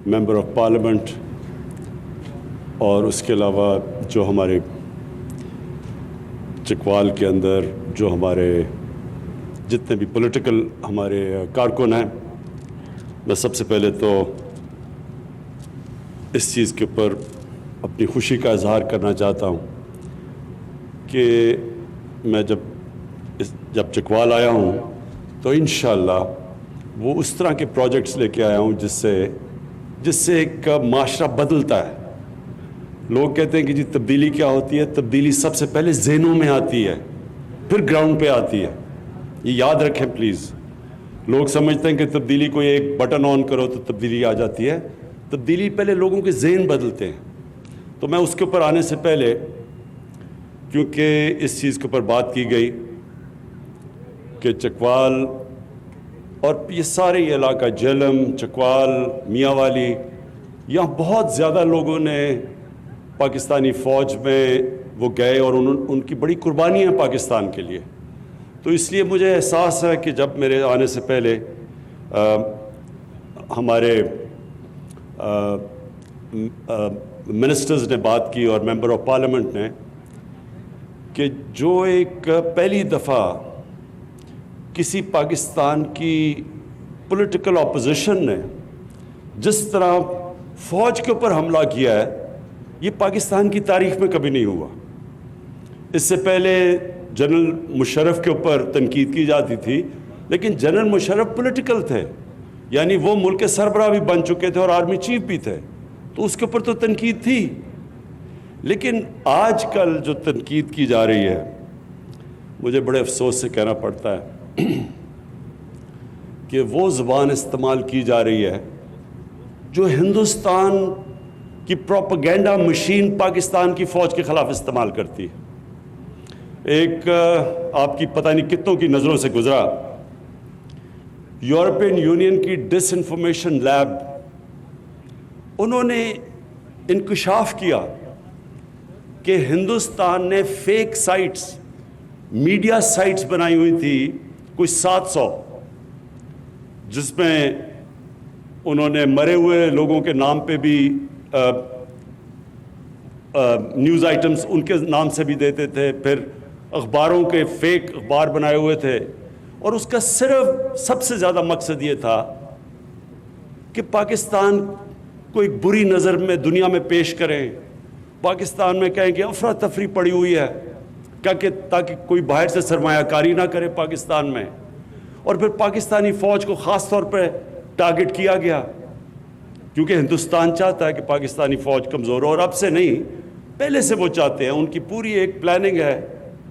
Member of parliament اور اس کے علاوہ جو ہمارے چکوال کے اندر جو ہمارے جتنے بھی پولیٹیکل ہمارے کارکن ہیں، میں سب سے پہلے تو اس چیز کے اوپر اپنی خوشی کا اظہار کرنا چاہتا ہوں کہ میں جب چکوال آیا ہوں تو انشاءاللہ وہ اس طرح کے پروجیکٹس لے کے آیا ہوں جس سے ایک معاشرہ بدلتا ہے۔ لوگ کہتے ہیں کہ جی تبدیلی کیا ہوتی ہے؟ تبدیلی سب سے پہلے ذہنوں میں آتی ہے، پھر گراؤنڈ پہ آتی ہے۔ یہ یاد رکھیں پلیز۔ لوگ سمجھتے ہیں کہ تبدیلی کو ایک بٹن آن کرو تو تبدیلی آ جاتی ہے۔ تبدیلی پہلے لوگوں کے ذہن بدلتے ہیں۔ تو میں اس کے اوپر آنے سے پہلے، کیونکہ اس چیز کے اوپر بات کی گئی کہ چکوال اور یہ سارے یہ علاقہ جہلم، چکوال، میاں والی، یہاں بہت زیادہ لوگوں نے پاکستانی فوج میں وہ گئے اور ان کی بڑی قربانی ہے پاکستان کے لیے۔ تو اس لیے مجھے احساس ہے کہ جب میرے آنے سے پہلے ہمارے منسٹرز نے بات کی اور ممبر آف پارلیمنٹ نے کہ جو ایک پہلی دفعہ کسی پاکستان کی پولیٹیکل اپوزیشن نے جس طرح فوج کے اوپر حملہ کیا ہے، یہ پاکستان کی تاریخ میں کبھی نہیں ہوا۔ اس سے پہلے جنرل مشرف کے اوپر تنقید کی جاتی تھی، لیکن جنرل مشرف پولیٹیکل تھے، یعنی وہ ملک کے سربراہ بھی بن چکے تھے اور آرمی چیف بھی تھے، تو اس کے اوپر تو تنقید تھی۔ لیکن آج کل جو تنقید کی جا رہی ہے، مجھے بڑے افسوس سے کہنا پڑتا ہے کہ وہ زبان استعمال کی جا رہی ہے جو ہندوستان کی پروپیگنڈا مشین پاکستان کی فوج کے خلاف استعمال کرتی ہے۔ ایک آپ کی پتہ نہیں کتنوں کی نظروں سے گزرا، یورپین یونین کی ڈس انفارمیشن لیب، انہوں نے انکشاف کیا کہ ہندوستان نے فیک سائٹس، میڈیا سائٹس بنائی ہوئی تھی کوئی 700، جس میں انہوں نے مرے ہوئے لوگوں کے نام پہ بھی نیوز آئٹمز ان کے نام سے بھی دیتے تھے، پھر اخباروں کے فیک اخبار بنائے ہوئے تھے، اور اس کا صرف سب سے زیادہ مقصد یہ تھا کہ پاکستان کو ایک بری نظر میں دنیا میں پیش کریں، پاکستان میں کہیں کہ افراتفری پڑی ہوئی ہے تاکہ کوئی باہر سے سرمایہ کاری نہ کرے پاکستان میں۔ اور پھر پاکستانی فوج کو خاص طور پہ ٹارگٹ کیا گیا، کیونکہ ہندوستان چاہتا ہے کہ پاکستانی فوج کمزور ہو، اور اب سے نہیں، پہلے سے وہ چاہتے ہیں، ان کی پوری ایک پلاننگ ہے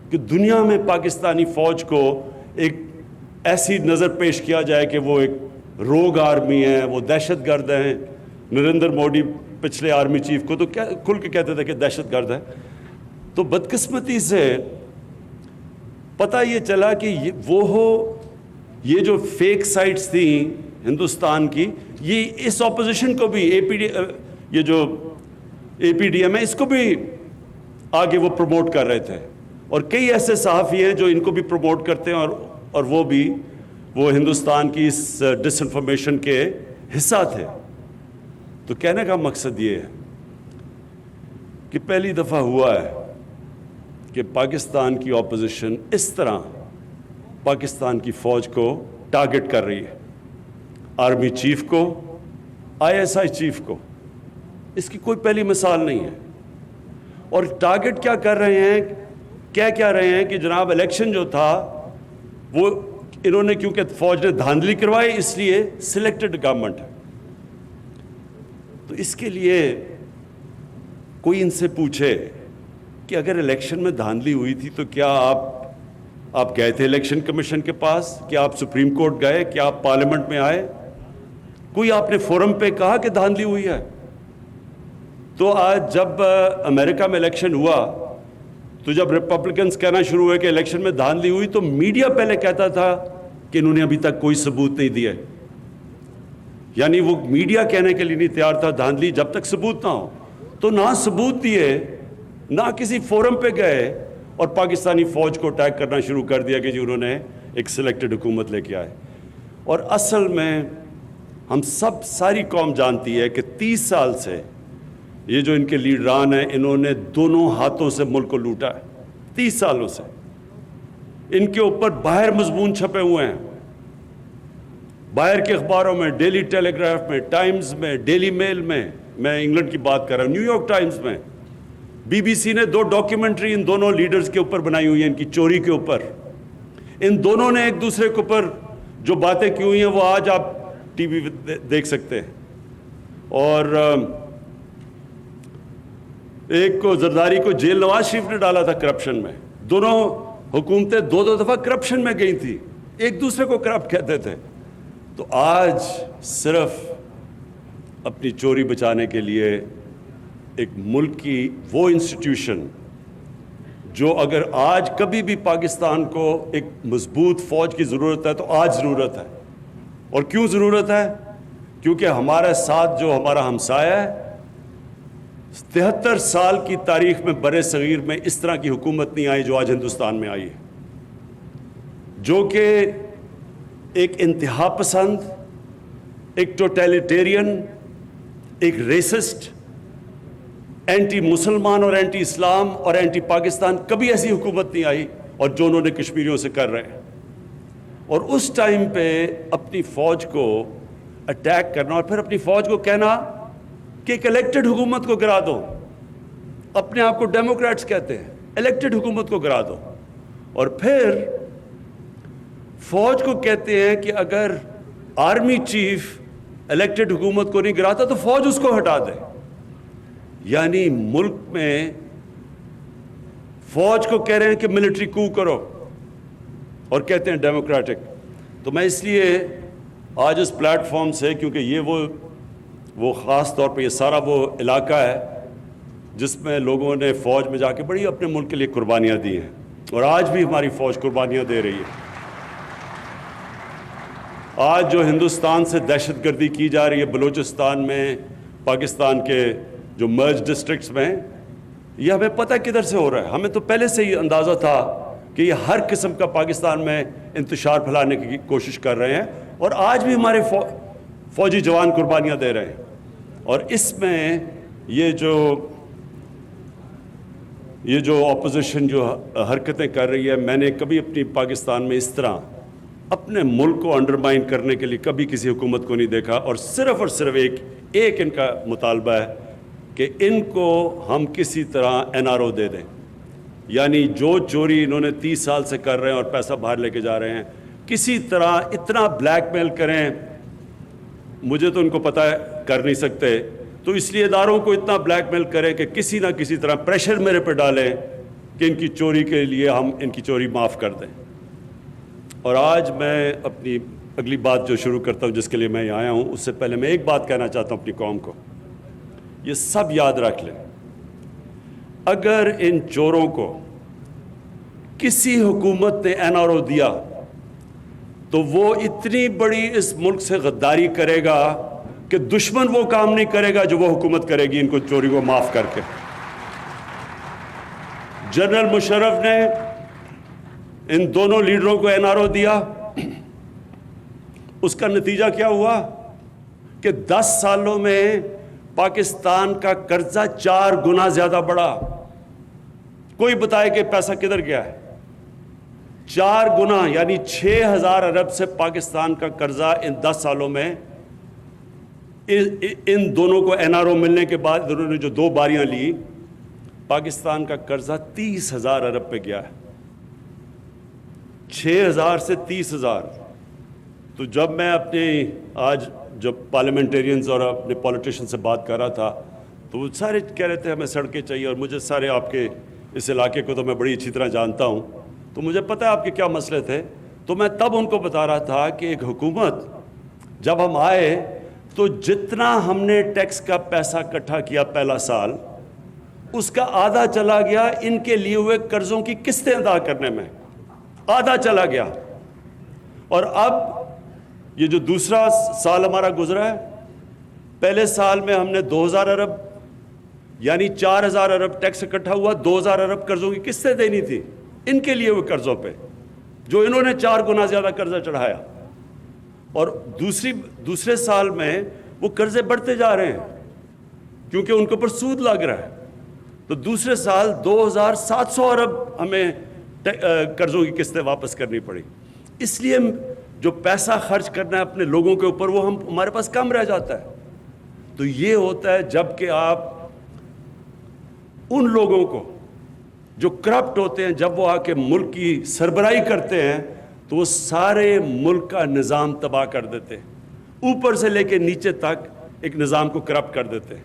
کہ دنیا میں پاکستانی فوج کو ایک ایسی نظر پیش کیا جائے کہ وہ ایک روگ آرمی ہے، وہ دہشت گرد ہیں۔ نریندر مودی پچھلے آرمی چیف کو تو کھل کے کہتے تھے کہ دہشت گرد ہے۔ تو بدقسمتی سے پتہ یہ چلا کہ یہ جو فیک سائٹس تھیں ہندوستان کی، یہ اس اپوزیشن کو بھی یہ جو اے پی ڈی ایم ہے، اس کو بھی آگے وہ پروموٹ کر رہے تھے، اور کئی ایسے صحافی ہیں جو ان کو بھی پروموٹ کرتے ہیں اور وہ ہندوستان کی اس ڈس انفارمیشن کے حصہ تھے۔ تو کہنے کا مقصد یہ ہے کہ پہلی دفعہ ہوا ہے کہ پاکستان کی اپوزیشن اس طرح پاکستان کی فوج کو ٹارگٹ کر رہی ہے، آرمی چیف کو، آئی ایس آئی چیف کو۔ اس کی کوئی پہلی مثال نہیں ہے۔ اور ٹارگٹ کیا کر رہے ہیں، کیا رہے ہیں کہ جناب الیکشن جو تھا وہ انہوں نے، کیونکہ فوج نے دھاندلی کروائی، اس لیے سلیکٹڈ گورنمنٹ ہے۔ تو اس کے لیے کوئی ان سے پوچھے کہ اگر الیکشن میں دھاندلی ہوئی تھی تو کیا آپ گئے تھے الیکشن کمیشن کے پاس؟ کیا آپ سپریم کورٹ گئے؟ کیا آپ پارلیمنٹ میں آئے؟ کوئی آپ نے فورم پہ کہا کہ دھاندلی ہوئی ہے؟ تو آج جب امریکہ میں الیکشن ہوا تو جب ریپبلکنز کہنا شروع ہوئے کہ الیکشن میں دھاندلی ہوئی، تو میڈیا پہلے کہتا تھا کہ انہوں نے ابھی تک کوئی ثبوت نہیں دیا۔ یعنی وہ میڈیا کہنے کے لیے نہیں تیار تھا دھاندلی جب تک ثبوت نہ ہو۔ تو نہ ثبوت دیے، نہ کسی فورم پہ گئے، اور پاکستانی فوج کو اٹیک کرنا شروع کر دیا کہ جی انہوں نے ایک سلیکٹڈ حکومت لے کے آئے۔ اور اصل میں ہم سب ساری قوم جانتی ہے کہ 30 سال سے یہ جو ان کے لیڈران ہیں انہوں نے دونوں ہاتھوں سے ملک کو لوٹا ہے. 30 سالوں سے ان کے اوپر باہر مضمون چھپے ہوئے ہیں, باہر کے اخباروں میں, ڈیلی ٹیلی گراف میں, ٹائمز میں, ڈیلی میل میں, میں انگلینڈ کی بات کر رہا ہوں, نیو یارک ٹائمز میں. بی بی سی نے 2 ڈاکیومنٹری ان دونوں لیڈرز کے اوپر بنائی ہوئی ہیں, ان کی چوری کے اوپر. ان دونوں نے ایک دوسرے کے اوپر جو باتیں کی ہوئی ہیں وہ آج آپ ٹی وی دیکھ سکتے ہیں. اور ایک کو زرداری کو جیل نواز شریف نے ڈالا تھا کرپشن میں. دونوں حکومتیں 2 دفعہ کرپشن میں گئی تھی, ایک دوسرے کو کرپٹ کہتے تھے. تو آج صرف اپنی چوری بچانے کے لیے ایک ملک کی وہ انسٹیٹیوشن جو اگر آج کبھی بھی پاکستان کو ایک مضبوط فوج کی ضرورت ہے تو آج ضرورت ہے. اور کیوں ضرورت ہے؟ کیونکہ ہمارے ساتھ جو ہمارا ہمسایہ ہے, 73 سال کی تاریخ میں بر صغیر میں اس طرح کی حکومت نہیں آئی جو آج ہندوستان میں آئی ہے, جو کہ ایک انتہا پسند, ایک ٹوٹیلیٹیرین, ایک ریسسٹ, اینٹی مسلمان اور اینٹی اسلام اور اینٹی پاکستان. کبھی ایسی حکومت نہیں آئی, اور جو انہوں نے کشمیریوں سے کر رہے ہیں. اور اس ٹائم پہ اپنی فوج کو اٹیک کرنا اور پھر اپنی فوج کو کہنا کہ ایک الیکٹڈ حکومت کو گرا دو. اپنے آپ کو ڈیموکریٹس کہتے ہیں, الیکٹڈ حکومت کو گرا دو. اور پھر فوج کو کہتے ہیں کہ اگر آرمی چیف الیکٹڈ حکومت کو نہیں گراتا تو فوج اس کو ہٹا دے. یعنی ملک میں فوج کو کہہ رہے ہیں کہ ملٹری کو کرو اور کہتے ہیں ڈیموکریٹک. تو میں اس لیے آج اس پلیٹ فارم سے, کیونکہ یہ وہ خاص طور پہ یہ سارا وہ علاقہ ہے جس میں لوگوں نے فوج میں جا کے بڑی اپنے ملک کے لیے قربانیاں دی ہیں, اور آج بھی ہماری فوج قربانیاں دے رہی ہے. آج جو ہندوستان سے دہشت گردی کی جا رہی ہے بلوچستان میں, پاکستان کے جو مرج ڈسٹرکٹس میں, یہ ہمیں پتہ کدھر سے ہو رہا ہے. ہمیں تو پہلے سے ہی اندازہ تھا کہ یہ ہر قسم کا پاکستان میں انتشار پھیلانے کی کوشش کر رہے ہیں, اور آج بھی ہمارے فوجی جوان قربانیاں دے رہے ہیں. اور اس میں یہ جو اپوزیشن جو حرکتیں کر رہی ہے, میں نے کبھی اپنی پاکستان میں اس طرح اپنے ملک کو انڈرمائن کرنے کے لیے کبھی کسی حکومت کو نہیں دیکھا. اور صرف ایک ان کا مطالبہ ہے کہ ان کو ہم کسی طرح NRO دے دیں. یعنی جو چوری انہوں نے 30 سال سے کر رہے ہیں اور پیسہ باہر لے کے جا رہے ہیں, کسی طرح اتنا بلیک میل کریں. مجھے تو ان کو پتہ ہے کر نہیں سکتے, تو اس لیے اداروں کو اتنا بلیک میل کریں کہ کسی نہ کسی طرح پریشر میرے پہ ڈالیں کہ ان کی چوری کے لیے ہم ان کی چوری معاف کر دیں. اور آج میں اپنی اگلی بات جو شروع کرتا ہوں, جس کے لیے میں یہاں آیا ہوں, اس سے پہلے میں ایک بات کہنا چاہتا ہوں اپنی قوم کو. یہ سب یاد رکھ لیں, اگر ان چوروں کو کسی حکومت نے NRO دیا تو وہ اتنی بڑی اس ملک سے غداری کرے گا کہ دشمن وہ کام نہیں کرے گا جو وہ حکومت کرے گی ان کو چوری کو معاف کر کے. جنرل مشرف نے ان دونوں لیڈروں کو NRO دیا, اس کا نتیجہ کیا ہوا کہ 10 سالوں میں پاکستان کا قرضہ 4 گنا زیادہ بڑھا. کوئی بتائے کہ پیسہ کدھر گیا ہے؟ 4 گنا, یعنی 6000 ارب سے پاکستان کا قرضہ ان 10 سالوں میں. ان دونوں کو NRO ملنے کے بعد انہوں نے جو 2 باریاں لی, پاکستان کا قرضہ 30,000 ارب پہ گیا ہے. 6000 سے 30,000. تو جب میں آج جب پارلیمنٹیرینز اور اپنے پولیٹیشین سے بات کر رہا تھا تو وہ سارے کہہ رہے تھے ہمیں سڑکیں چاہیے, اور مجھے سارے آپ کے اس علاقے کو تو میں بڑی اچھی طرح جانتا ہوں, تو مجھے پتہ ہے آپ کے کیا مسئلے تھے. تو میں تب ان کو بتا رہا تھا کہ ایک حکومت جب ہم آئے تو جتنا ہم نے ٹیکس کا پیسہ اکٹھا کیا پہلا سال, اس کا آدھا چلا گیا ان کے لیے ہوئے قرضوں کی قسطیں ادا کرنے میں, آدھا چلا گیا. اور اب یہ جو دوسرا سال ہمارا گزرا ہے, پہلے سال میں ہم نے 2000 ارب یعنی 4000 ارب ٹیکس اکٹھا ہوا, 2000 ارب قرضوں کی قسطیں دینی تھی ان کے لیے ہوئے قرضوں پہ, جو انہوں نے 4 گنا زیادہ قرضہ چڑھایا. اور دوسرے سال میں وہ قرضے بڑھتے جا رہے ہیں کیونکہ ان کے اوپر سود لگ رہا ہے. تو دوسرے سال 2700 ارب ہمیں قرضوں کی قسطیں واپس کرنی پڑی. اس لیے جو پیسہ خرچ کرنا ہے اپنے لوگوں کے اوپر وہ ہمارے پاس کم رہ جاتا ہے. تو یہ ہوتا ہے جب کہ آپ ان لوگوں کو جو کرپٹ ہوتے ہیں جب وہ آ کے ملک کی سربراہی کرتے ہیں تو وہ سارے ملک کا نظام تباہ کر دیتے ہیں, اوپر سے لے کے نیچے تک ایک نظام کو کرپٹ کر دیتے ہیں.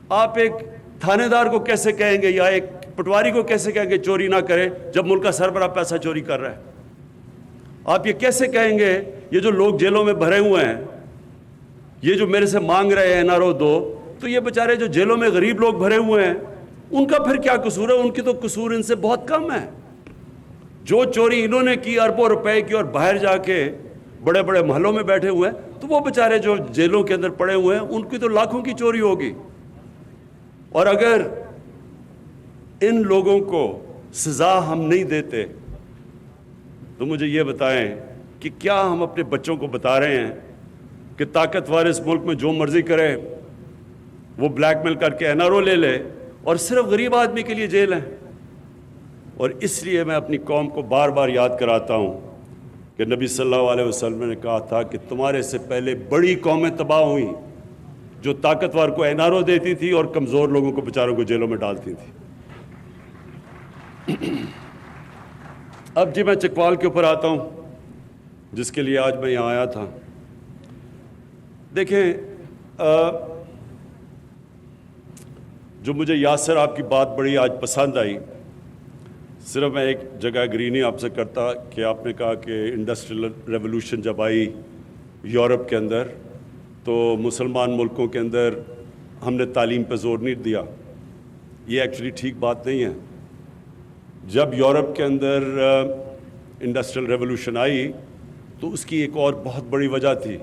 آپ ایک تھانے دار کو کیسے کہیں گے یا ایک پٹواری کو کیسے کہیں گے چوری نہ کرے جب ملک کا سربراہ پیسہ چوری کر رہا ہے؟ آپ یہ کیسے کہیں گے یہ جو لوگ جیلوں میں بھرے ہوئے ہیں, یہ جو میرے سے مانگ رہے ہیں NRO دو, تو یہ بیچارے جو جیلوں میں غریب لوگ بھرے ہوئے ہیں ان کا پھر کیا قصور ہے؟ ان کی تو قصور ان سے بہت کم ہے. جو چوری انہوں نے کی اربوں روپے کی اور باہر جا کے بڑے بڑے محلوں میں بیٹھے ہوئے ہیں, تو وہ بیچارے جو جیلوں کے اندر پڑے ہوئے ہیں ان کی تو لاکھوں کی چوری ہوگی. اور اگر ان لوگوں کو سزا ہم نہیں دیتے تو مجھے یہ بتائیں کہ کیا ہم اپنے بچوں کو بتا رہے ہیں کہ طاقتور اس ملک میں جو مرضی کرے وہ بلیک میل کر کے NRO لے لے اور صرف غریب آدمی کے لیے جیل ہے؟ اور اس لیے میں اپنی قوم کو بار بار یاد کراتا ہوں کہ نبی صلی اللہ علیہ وسلم نے کہا تھا کہ تمہارے سے پہلے بڑی قومیں تباہ ہوئیں جو طاقتور کو NRO دیتی تھی اور کمزور لوگوں کو بیچاروں کو جیلوں میں ڈالتی تھی. اب جی میں چکوال کے اوپر آتا ہوں جس کے لیے آج میں یہاں آیا تھا. دیکھیں جو مجھے یاسر آپ کی بات بڑی آج پسند آئی, صرف میں ایک جگہ اگری نہیں آپ سے کرتا کہ آپ نے کہا کہ انڈسٹریل ریولوشن جب آئی یورپ کے اندر تو مسلمان ملکوں کے اندر ہم نے تعلیم پہ زور نہیں دیا. یہ ایکچولی ٹھیک بات نہیں ہے. جب یورپ کے اندر انڈسٹریل ریولوشن آئی تو اس کی ایک اور بہت بڑی وجہ تھی,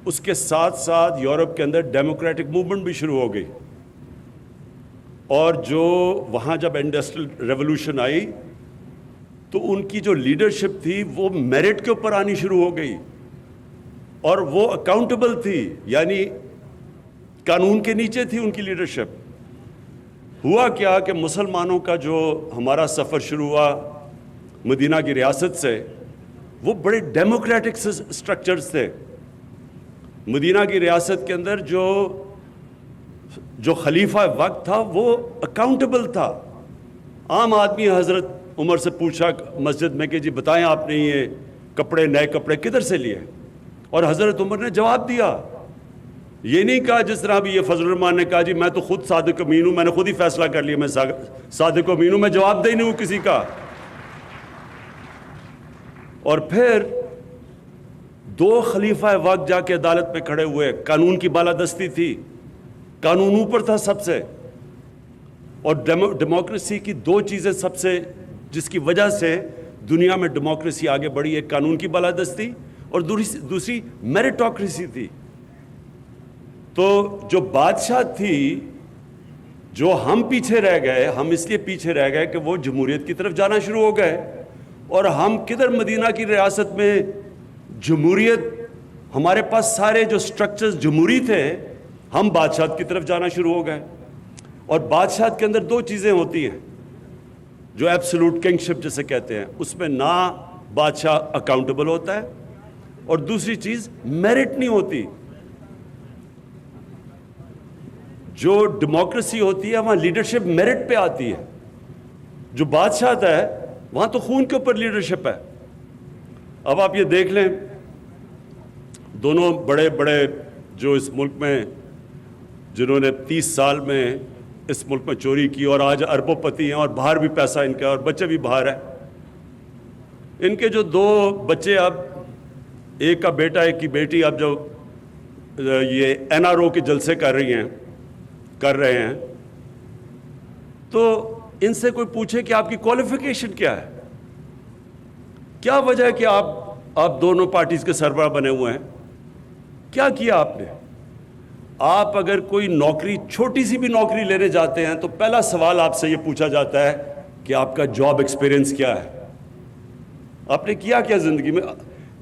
اس کے ساتھ ساتھ یورپ کے اندر ڈیموکریٹک موومنٹ بھی شروع ہو گئی. اور جو وہاں جب انڈسٹریل ریولوشن آئی تو ان کی جو لیڈرشپ تھی وہ میرٹ کے اوپر آنی شروع ہو گئی اور وہ اکاؤنٹیبل تھی, یعنی قانون کے نیچے تھی ان کی لیڈرشپ. ہوا کیا کہ مسلمانوں کا جو ہمارا سفر شروع ہوا مدینہ کی ریاست سے, وہ بڑے ڈیموکریٹک سٹرکچرز تھے. مدینہ کی ریاست کے اندر جو خلیفہ وقت تھا وہ اکاؤنٹیبل تھا. عام آدمی حضرت عمر سے پوچھا مسجد میں کہ جی بتائیں آپ نے یہ کپڑے نئے کپڑے کدھر سے لیے, اور حضرت عمر نے جواب دیا. یہ نہیں کہا جس طرح بھی یہ فضل الرحمان نے کہا جی میں تو خود صادق امین ہوں, میں نے خود ہی فیصلہ کر لیا میں صادق امین ہوں, میں جواب دہ نہیں ہوں کسی کا. اور پھر 2 خلیفہ وقت جا کے عدالت میں کھڑے ہوئے. قانون کی بالادستی تھی, قانون اوپر تھا سب سے. اور ڈیموکریسی کی 2 چیزیں سب سے جس کی وجہ سے دنیا میں ڈیموکریسی آگے بڑھی, ایک قانون کی بالادستی اور دوسری میریٹوکریسی تھی. تو جو بادشاہ تھی جو ہم پیچھے رہ گئے, ہم اس لیے پیچھے رہ گئے کہ وہ جمہوریت کی طرف جانا شروع ہو گئے. اور ہم کدھر مدینہ کی ریاست میں جمہوریت, ہمارے پاس سارے جو سٹرکچرز جمہوری تھے, ہم بادشاہت کی طرف جانا شروع ہو گئے. اور بادشاہت کے اندر 2 چیزیں ہوتی ہیں جو ایبسولوٹ کنگشپ جسے کہتے ہیں, اس میں نہ بادشاہ اکاؤنٹیبل ہوتا ہے اور دوسری چیز میرٹ نہیں ہوتی. جو ڈیموکریسی ہوتی ہے وہاں لیڈرشپ میرٹ پہ آتی ہے, جو بادشاہت ہے وہاں تو خون کے اوپر لیڈرشپ ہے. اب آپ یہ دیکھ لیں دونوں بڑے بڑے جو اس ملک میں جنہوں نے 30 سال میں اس ملک میں چوری کی اور آج اربوں پتی ہیں اور باہر بھی پیسہ ان کا اور بچے بھی باہر ہیں, ان کے جو 2 بچے, اب ایک کا بیٹا ایک کی بیٹی اب جو یہ NRO کے جلسے کر رہے ہیں, تو ان سے کوئی پوچھے کہ آپ کی کوالیفیکیشن کیا ہے, کیا وجہ ہے کہ آپ دونوں پارٹیز کے سربراہ بنے ہوئے ہیں, کیا کیا آپ نے؟ آپ اگر کوئی نوکری, چھوٹی سی بھی نوکری لینے جاتے ہیں تو پہلا سوال آپ سے یہ پوچھا جاتا ہے کہ آپ کا جاب ایکسپیرینس کیا ہے, آپ نے کیا زندگی میں.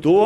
2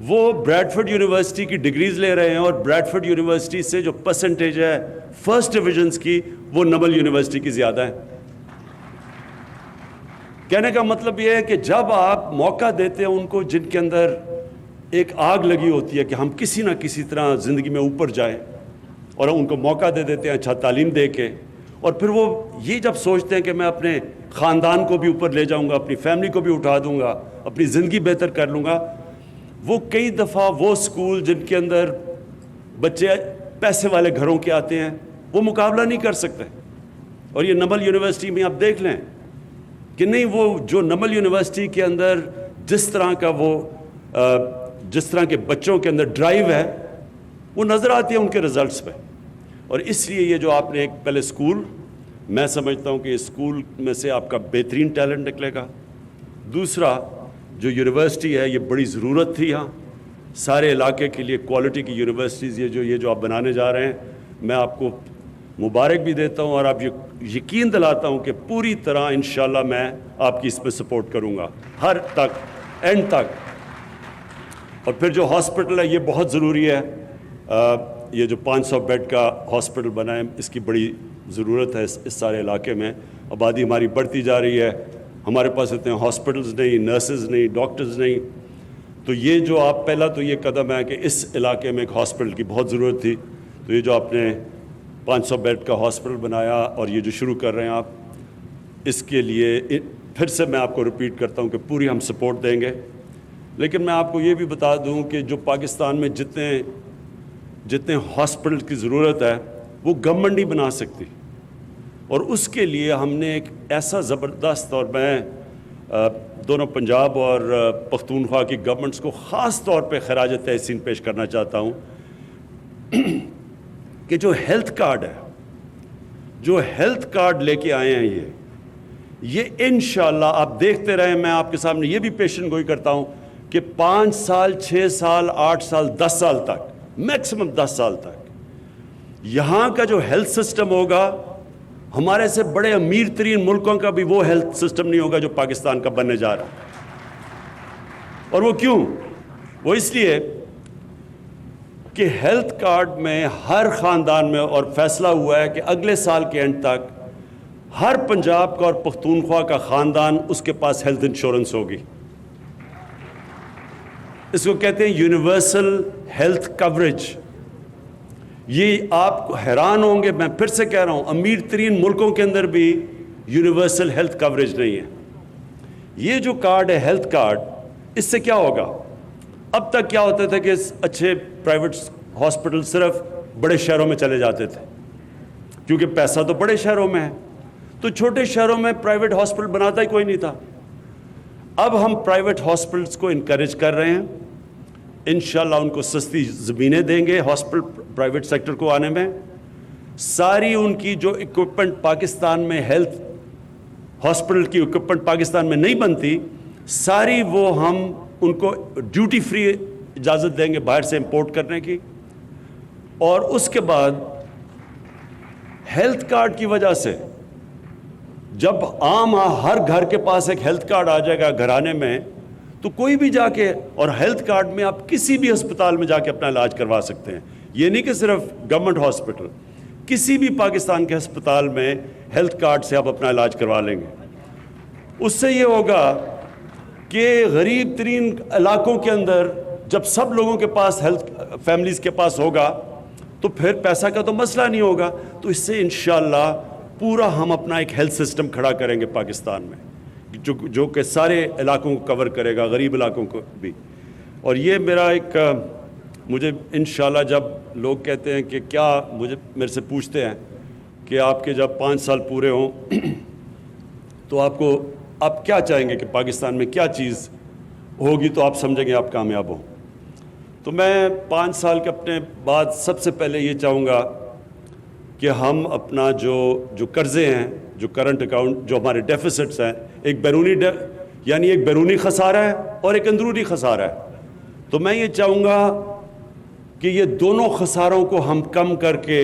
وہ بریڈفورڈ یونیورسٹی کی ڈگریز لے رہے ہیں، اور بریڈفورڈ یونیورسٹی سے جو پرسنٹیج ہے فرسٹ ڈویژنز کی وہ نمل یونیورسٹی کی زیادہ ہے۔ کہنے کا مطلب یہ ہے کہ جب آپ موقع دیتے ہیں ان کو جن کے اندر ایک آگ لگی ہوتی ہے کہ ہم کسی نہ کسی طرح زندگی میں اوپر جائیں، اور ان کو موقع دے دیتے ہیں اچھا تعلیم دے کے، اور پھر وہ یہ جب سوچتے ہیں کہ میں اپنے خاندان کو بھی اوپر لے جاؤں گا، اپنی فیملی کو بھی اٹھا دوں گا، اپنی زندگی بہتر کر لوں گا، وہ کئی دفعہ وہ سکول جن کے اندر بچے پیسے والے گھروں کے آتے ہیں وہ مقابلہ نہیں کر سکتے۔ اور یہ نمل یونیورسٹی میں آپ دیکھ لیں کہ نہیں، وہ جو نمل یونیورسٹی کے اندر جس طرح کے بچوں کے اندر ڈرائیو ہے وہ نظر آتی ہے ان کے رزلٹس پہ۔ اور اس لیے یہ جو آپ نے ایک پہلے اسکول، میں سمجھتا ہوں کہ اسکول میں سے آپ کا بہترین ٹیلنٹ نکلے گا۔ دوسرا جو یونیورسٹی ہے یہ بڑی ضرورت تھی یہاں سارے علاقے کے لیے، کوالٹی کی یونیورسٹیز یہ جو آپ بنانے جا رہے ہیں، میں آپ کو مبارک بھی دیتا ہوں، اور آپ یقین دلاتا ہوں کہ پوری طرح انشاءاللہ میں آپ کی اس پہ سپورٹ کروں گا ہر تک، اینڈ تک۔ اور پھر جو ہاسپٹل ہے یہ بہت ضروری ہے، یہ جو 500 بیڈ کا ہاسپٹل بنا ہے اس کی بڑی ضرورت ہے اس سارے علاقے میں۔ آبادی ہماری بڑھتی جا رہی ہے، ہمارے پاس اتنے ہاسپٹلز نہیں، نرسز نہیں، ڈاکٹرز نہیں، تو یہ جو آپ پہلا تو یہ قدم ہے کہ اس علاقے میں ایک ہاسپٹل کی بہت ضرورت تھی، تو یہ جو آپ نے 500 بیڈ کا ہاسپٹل بنایا اور یہ جو شروع کر رہے ہیں آپ، اس کے لیے پھر سے میں آپ کو ریپیٹ کرتا ہوں کہ پوری ہم سپورٹ دیں گے۔ لیکن میں آپ کو یہ بھی بتا دوں کہ جو پاکستان میں جتنے ہاسپٹل کی ضرورت ہے وہ گورنمنٹ نہیں بنا سکتی، اور اس کے لیے ہم نے ایک ایسا زبردست، اور میں دونوں پنجاب اور پختونخوا کی گورنمنٹس کو خاص طور پہ خراج تحسین پیش کرنا چاہتا ہوں کہ جو ہیلتھ کارڈ ہے، جو ہیلتھ کارڈ لے کے آئے ہیں یہ انشاءاللہ آپ دیکھتے رہیں، میں آپ کے سامنے یہ بھی پیشن گوئی کرتا ہوں کہ 5 سال 6 سال 8 سال 10 سال تک، میکسیمم 10 سال تک یہاں کا جو ہیلتھ سسٹم ہوگا، ہمارے سے بڑے امیر ترین ملکوں کا بھی وہ ہیلتھ سسٹم نہیں ہوگا جو پاکستان کا بننے جا رہا ہے۔ اور وہ کیوں؟ وہ اس لیے کہ ہیلتھ کارڈ میں ہر خاندان میں، اور فیصلہ ہوا ہے کہ اگلے سال کے اینڈ تک ہر پنجاب کا اور پختونخوا کا خاندان اس کے پاس ہیلتھ انشورنس ہوگی۔ اس کو کہتے ہیں یونیورسل ہیلتھ کوریج۔ یہ آپ حیران ہوں گے، میں پھر سے کہہ رہا ہوں، امیر ترین ملکوں کے اندر بھی یونیورسل ہیلتھ کوریج نہیں ہے۔ یہ جو کارڈ ہے ہیلتھ کارڈ، اس سے کیا ہوگا؟ اب تک کیا ہوتا تھا کہ اچھے پرائیویٹ ہاسپٹل صرف بڑے شہروں میں چلے جاتے تھے، کیونکہ پیسہ تو بڑے شہروں میں ہے، تو چھوٹے شہروں میں پرائیویٹ ہاسپٹل بناتا ہی کوئی نہیں تھا۔ اب ہم پرائیویٹ ہاسپٹلس کو انکریج کر رہے ہیں، انشاءاللہ ان کو سستی زمینیں دیں گے ہاسپٹل پرائیویٹ سیکٹر کو آنے میں، ساری ان کی جو اکوپمنٹ پاکستان میں، ہیلتھ ہاسپٹل کی اکوپمنٹ پاکستان میں نہیں بنتی، ساری وہ ہم ان کو ڈیوٹی فری اجازت دیں گے باہر سے امپورٹ کرنے کی۔ اور اس کے بعد ہیلتھ کارڈ کی وجہ سے جب عام ہر گھر کے پاس ایک ہیلتھ کارڈ آ جائے گا گھرانے میں، تو کوئی بھی جا کے، اور ہیلتھ کارڈ میں آپ کسی بھی ہسپتال میں جا کے اپنا علاج کروا سکتے ہیں، یہ نہیں کہ صرف گورنمنٹ ہاسپٹل، کسی بھی پاکستان کے ہسپتال میں ہیلتھ کارڈ سے آپ اپنا علاج کروا لیں گے۔ اس سے یہ ہوگا کہ غریب ترین علاقوں کے اندر جب سب لوگوں کے پاس ہیلتھ فیملیز کے پاس ہوگا تو پھر پیسہ کا تو مسئلہ نہیں ہوگا، تو اس سے انشاءاللہ پورا ہم اپنا ایک ہیلتھ سسٹم کھڑا کریں گے پاکستان میں، جو کہ سارے علاقوں کو کور کرے گا، غریب علاقوں کو بھی۔ اور یہ میرا ایک، مجھے انشاءاللہ جب لوگ کہتے ہیں کہ کیا، میرے سے پوچھتے ہیں کہ آپ کے جب 5 سال پورے ہوں تو آپ کیا چاہیں گے کہ پاکستان میں کیا چیز ہوگی تو آپ سمجھیں گے آپ کامیاب ہوں؟ تو میں 5 سال کے اپنے بعد سب سے پہلے یہ چاہوں گا کہ ہم اپنا جو قرضے ہیں، جو کرنٹ اکاؤنٹ، جو ہمارے ڈیفیسٹس ہیں، ایک بیرونی خسارہ ہے اور ایک اندرونی خسارہ ہے، تو میں یہ چاہوں گا کہ یہ دونوں خساروں کو ہم کم کر کے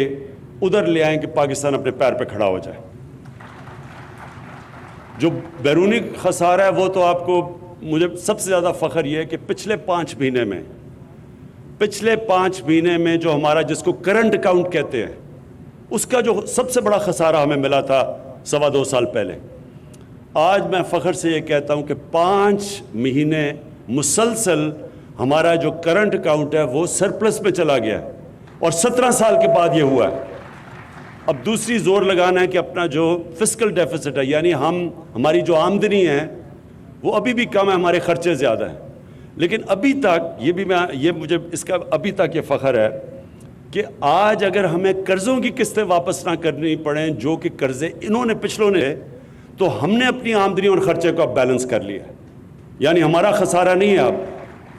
ادھر لے آئیں کہ پاکستان اپنے پیر پہ کھڑا ہو جائے۔ جو بیرونی خسارہ ہے وہ تو آپ کو، مجھے سب سے زیادہ فخر یہ ہے کہ پچھلے 5 مہینے میں پچھلے 5 مہینے میں جو ہمارا جس کو کرنٹ اکاؤنٹ کہتے ہیں اس کا جو سب سے بڑا خسارہ ہمیں ملا تھا 2.25 سال پہلے، آج میں فخر سے یہ کہتا ہوں کہ 5 مہینے مسلسل ہمارا جو کرنٹ اکاؤنٹ ہے وہ سرپلس میں چلا گیا ہے، اور 17 سال کے بعد یہ ہوا ہے۔ اب دوسری زور لگانا ہے کہ اپنا جو فسکل ڈیفیسٹ ہے، یعنی ہماری جو آمدنی ہے وہ ابھی بھی کم ہے، ہمارے خرچے زیادہ ہیں، لیکن ابھی تک مجھے اس کا ابھی تک یہ فخر ہے کہ آج اگر ہمیں قرضوں کی قسطیں واپس نہ کرنی پڑیں جو کہ قرضے انہوں نے پچھلوں نے، تو ہم نے اپنی آمدنی اور خرچے کو اب بیلنس کر لیا ہے، یعنی ہمارا خسارہ نہیں ہے۔ اب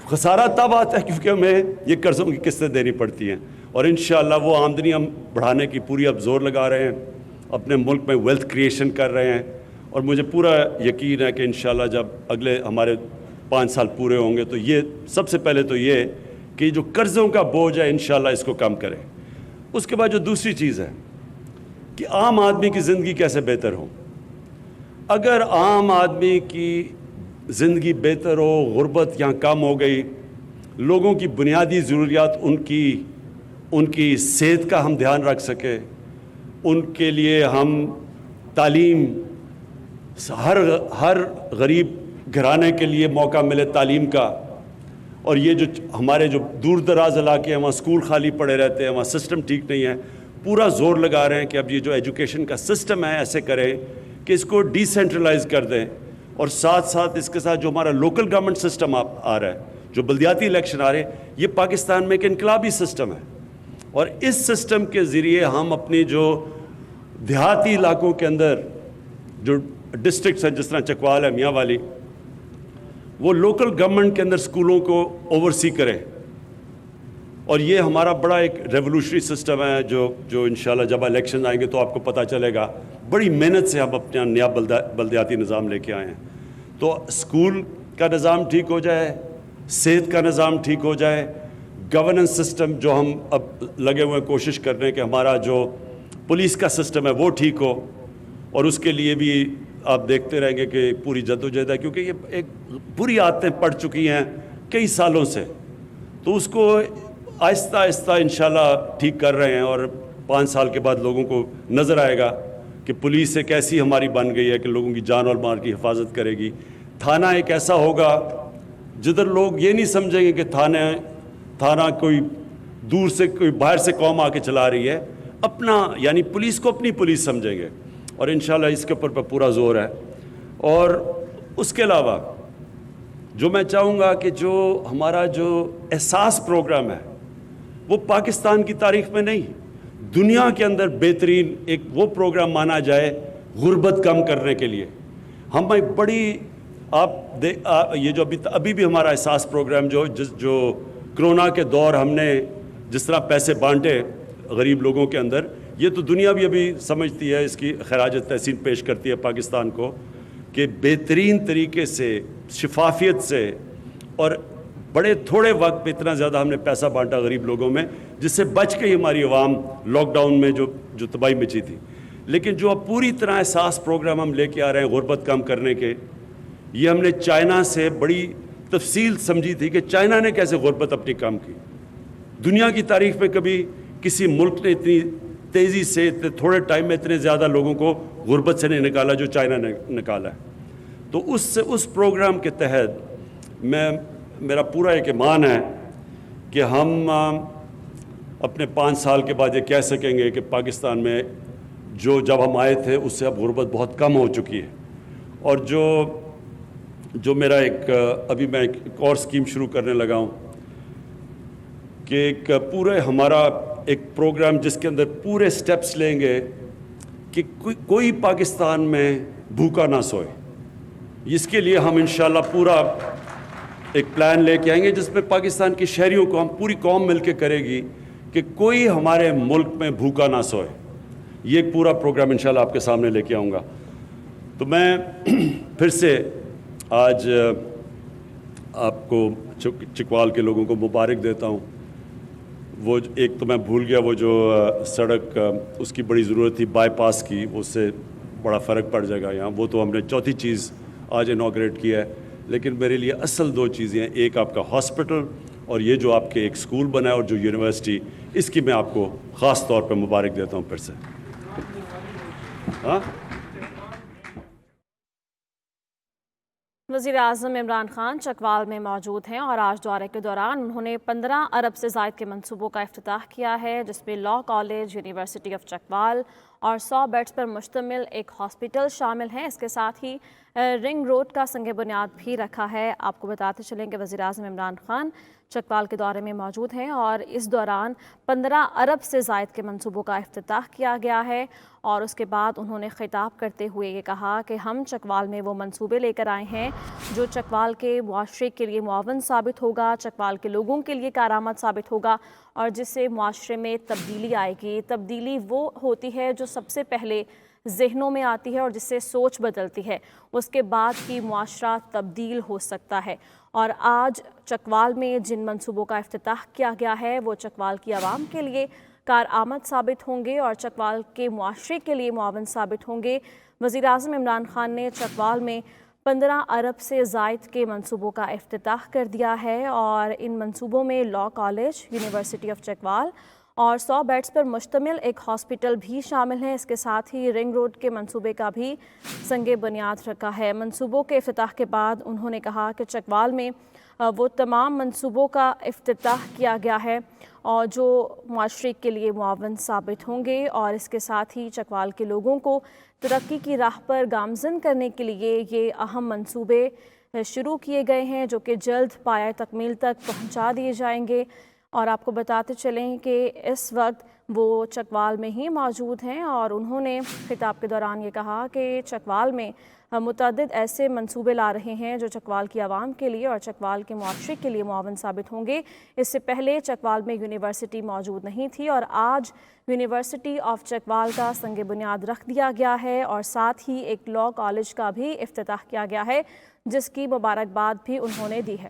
خسارہ تب آتا ہے کیونکہ ہمیں یہ قرضوں کی قسطیں دینی پڑتی ہیں، اور انشاءاللہ وہ آمدنی ہم بڑھانے کی پوری اب زور لگا رہے ہیں، اپنے ملک میں ویلتھ کریشن کر رہے ہیں، اور مجھے پورا یقین ہے کہ انشاءاللہ جب اگلے ہمارے 5 سال پورے ہوں گے تو یہ سب سے پہلے تو یہ کہ جو قرضوں کا بوجھ ہے انشاءاللہ اس کو کم کریں۔ اس کے بعد جو دوسری چیز ہے کہ عام آدمی کی زندگی کیسے بہتر ہو۔ اگر عام آدمی کی زندگی بہتر ہو، غربت یہاں کم ہو گئی، لوگوں کی بنیادی ضروریات ان کی صحت کا ہم دھیان رکھ سکے، ان کے لیے ہم تعلیم، ہر غریب گھرانے کے لیے موقع ملے تعلیم کا، اور یہ جو ہمارے جو دور دراز علاقے ہیں وہاں اسکول خالی پڑے رہتے ہیں، وہاں سسٹم ٹھیک نہیں ہے، پورا زور لگا رہے ہیں کہ اب یہ جو ایجوکیشن کا سسٹم ہے ایسے کریں کہ اس کو ڈی سینٹرلائز کر دیں، اور ساتھ ساتھ اس کے ساتھ جو ہمارا لوکل گورنمنٹ سسٹم آ رہا ہے، جو بلدیاتی الیکشن آ رہے ہیں، یہ پاکستان میں ایک انقلابی سسٹم ہے، اور اس سسٹم کے ذریعے ہم اپنی جو دیہاتی علاقوں کے اندر جو ڈسٹرکٹس ہیں جس طرح چکوال ہے، میاں والی، وہ لوکل گورنمنٹ کے اندر سکولوں کو اوورسی کریں، اور یہ ہمارا بڑا ایک ریولوشنری سسٹم ہے جو انشاءاللہ جب الیکشن آئیں گے تو آپ کو پتہ چلے گا۔ بڑی محنت سے ہم اپنا نیا بلدیاتی نظام لے کے آئے ہیں، تو اسکول کا نظام ٹھیک ہو جائے، صحت کا نظام ٹھیک ہو جائے، گورننس سسٹم جو ہم اب لگے ہوئے کوشش کر رہے ہیں کہ ہمارا جو پولیس کا سسٹم ہے وہ ٹھیک ہو، اور اس کے لیے بھی آپ دیکھتے رہیں گے کہ پوری جدوجہد ہے، کیونکہ یہ ایک بری عادتیں پڑ چکی ہیں کئی سالوں سے، تو اس کو آہستہ آہستہ انشاءاللہ ٹھیک کر رہے ہیں، اور 5 سال کے بعد لوگوں کو نظر آئے گا کہ پولیس ایک ایسی ہماری بن گئی ہے کہ لوگوں کی جان اور مال کی حفاظت کرے گی۔ تھانہ ایک ایسا ہوگا جدھر لوگ یہ نہیں سمجھیں گے کہ تھانہ کوئی دور سے کوئی باہر سے قوم آ کے چلا رہی ہے، اپنا یعنی پولیس کو اپنی پولیس سمجھیں گے، اور انشاءاللہ اس کے اوپر پورا زور ہے۔ اور اس کے علاوہ جو میں چاہوں گا کہ جو ہمارا جو احساس پروگرام ہے وہ پاکستان کی تاریخ میں نہیں، دنیا کے اندر بہترین ایک وہ پروگرام مانا جائے غربت کم کرنے کے لیے۔ ہم ایک بڑی یہ جو ابھی بھی ہمارا احساس پروگرام جو کرونا کے دور ہم نے جس طرح پیسے بانٹے غریب لوگوں کے اندر، یہ تو دنیا بھی ابھی سمجھتی ہے، اس کی خراج تحسین پیش کرتی ہے پاکستان کو کہ بہترین طریقے سے شفافیت سے اور بڑے تھوڑے وقت پہ اتنا زیادہ ہم نے پیسہ بانٹا غریب لوگوں میں، جس سے بچ کے ہی ہماری عوام لاک ڈاؤن میں جو تباہی مچی تھی۔ لیکن جو اب پوری طرح احساس پروگرام ہم لے کے آ رہے ہیں غربت کم کرنے کے، یہ ہم نے چائنا سے بڑی تفصیل سمجھی تھی کہ چائنا نے کیسے غربت اپنی کم کی۔ دنیا کی تاریخ میں کبھی کسی ملک نے اتنی تیزی سے اتنے تھوڑے ٹائم میں اتنے زیادہ لوگوں کو غربت سے نہیں نکالا جو چائنا نے نکالا ہے۔ تو اس پروگرام کے تحت میرا پورا ایک ایمان ہے کہ ہم اپنے 5 سال کے بعد یہ کہہ سکیں گے کہ پاکستان میں جب ہم آئے تھے اس سے اب غربت بہت کم ہو چکی ہے۔ اور جو میرا ابھی میں ایک اور اسکیم شروع کرنے لگا ہوں کہ ایک پورے ہمارا ایک پروگرام جس کے اندر پورے سٹیپس لیں گے کہ کوئی پاکستان میں بھوکا نہ سوئے۔ اس کے لیے ہم انشاءاللہ پورا ایک پلان لے کے آئیں گے جس میں پاکستان کے شہریوں کو ہم پوری قوم مل کے کرے گی کہ کوئی ہمارے ملک میں بھوکا نہ سوئے۔ یہ ایک پورا پروگرام انشاءاللہ آپ کے سامنے لے کے آؤں گا۔ تو میں پھر سے آج آپ کو چکوال کے لوگوں کو مبارک دیتا ہوں۔ وہ ایک تو میں بھول گیا، وہ جو سڑک اس کی بڑی ضرورت تھی بائی پاس کی، اس سے بڑا فرق پڑ جائے گا یہاں، وہ تو ہم نے چوتھی چیز آج انوگریٹ کیا ہے۔ لیکن میرے لیے اصل 2 چیزیں ہیں، ایک آپ کا ہاسپٹل اور یہ جو آپ کے ایک اسکول بنا ہے اور جو یونیورسٹی، اس کی میں آپ کو خاص طور پہ مبارک دیتا ہوں پھر سے. ہاں وزیر اعظم عمران خان چکوال میں موجود ہیں اور آج دورے کے دوران انہوں نے 15 ارب سے زائد کے منصوبوں کا افتتاح کیا ہے، جس میں law college, university of Chakwal اور 100 بیڈز پر مشتمل ایک ہاسپٹل شامل ہیں. اس کے ساتھ ہی رنگ روڈ کا سنگ بنیاد بھی رکھا ہے. آپ کو بتاتے چلیں کہ وزیر اعظم عمران خان چکوال کے دورے میں موجود ہیں اور اس دوران 15 ارب سے زائد کے منصوبوں کا افتتاح کیا گیا ہے. اور اس کے بعد انہوں نے خطاب کرتے ہوئے یہ کہا کہ ہم چکوال میں وہ منصوبے لے کر آئے ہیں جو چکوال کے معاشرے کے لیے معاون ثابت ہوگا، چکوال کے لوگوں کے لیے کارآمد ثابت ہوگا اور جس سے معاشرے میں تبدیلی آئے گی. تبدیلی وہ ہوتی ہے جو سب سے پہلے ذہنوں میں آتی ہے اور جس سے سوچ بدلتی ہے، اس کے بعد ہی معاشرہ تبدیل ہو سکتا ہے. اور آج چکوال میں جن منصوبوں کا افتتاح کیا گیا ہے وہ چکوال کی عوام کے لیے کارآمد ثابت ہوں گے اور چکوال کے معاشرے کے لیے معاون ثابت ہوں گے. وزیر اعظم عمران خان نے چکوال میں 15 ارب سے زائد کے منصوبوں کا افتتاح کر دیا ہے اور ان منصوبوں میں law college, university of Chakwal اور 100 بیڈز پر مشتمل ایک ہاسپٹل بھی شامل ہیں. اس کے ساتھ ہی رنگ روڈ کے منصوبے کا بھی سنگ بنیاد رکھا ہے. منصوبوں کے افتتاح کے بعد انہوں نے کہا کہ چکوال میں وہ تمام منصوبوں کا افتتاح کیا گیا ہے اور جو معاشرے کے لیے معاون ثابت ہوں گے اور اس کے ساتھ ہی چکوال کے لوگوں کو ترقی کی راہ پر گامزن کرنے کے لیے یہ اہم منصوبے شروع کیے گئے ہیں جو کہ جلد پایہ تکمیل تک پہنچا دیے جائیں گے. اور آپ کو بتاتے چلیں کہ اس وقت وہ چکوال میں ہی موجود ہیں اور انہوں نے خطاب کے دوران یہ کہا کہ چکوال میں متعدد ایسے منصوبے لا رہے ہیں جو چکوال کی عوام کے لیے اور چکوال کے معاشرے کے لیے معاون ثابت ہوں گے. اس سے پہلے چکوال میں یونیورسٹی موجود نہیں تھی اور آج یونیورسٹی آف چکوال کا سنگ بنیاد رکھ دیا گیا ہے اور ساتھ ہی ایک لاء کالج کا بھی افتتاح کیا گیا ہے جس کی مبارکباد بھی انہوں نے دی ہے.